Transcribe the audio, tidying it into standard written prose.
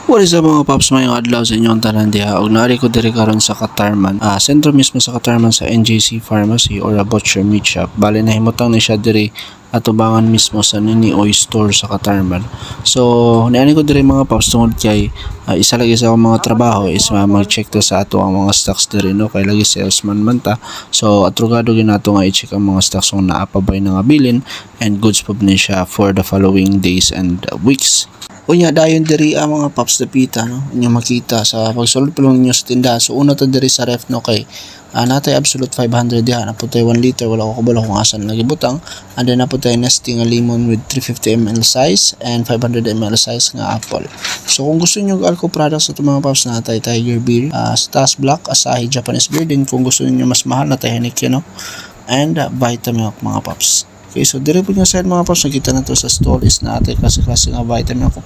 What is up mga paps, mayong adlaw sa inyong tanan diha og naari ko diri karon sa Katarman. Sentro mismo sa Katarman sa NJC Pharmacy or a butcher meat shop. Bali nahimutang ni siya diri atubangan mismo sa Nini Oy Store sa Katarman. So niani ko diri mga paps tungod kay isa lagi sa akong mga trabaho is mag-check to sa ato ang mga stocks diri no kay lagi salesman man ta. So atrugado gyud nato nga i-check ang mga stocks kung naa pa bay nga bilin and goods pa ni siya for the following days and weeks. Unya dayon diri ang mga paps dapita no inyo makita sa pagsulod pa lang ninyo sa tindahan. So una to diri sa ref no kay natay absolute 500 diha na putay 1 liter wala ko kabalo kung asan lagi butang, and then na putay nesting nga lemon with 350 ml size and 500 ml size nga apple. So kung gusto niyo alco products sa mga paps natay Tiger Beer, Stas Black, Asahi Japanese Beer, din kung gusto niyo mas mahal natay Heineken no, and Vitamilk mga paps. Okay, so dire po yung side mga paps nakita na to sa store is natay klase-klase nga Vitamilk.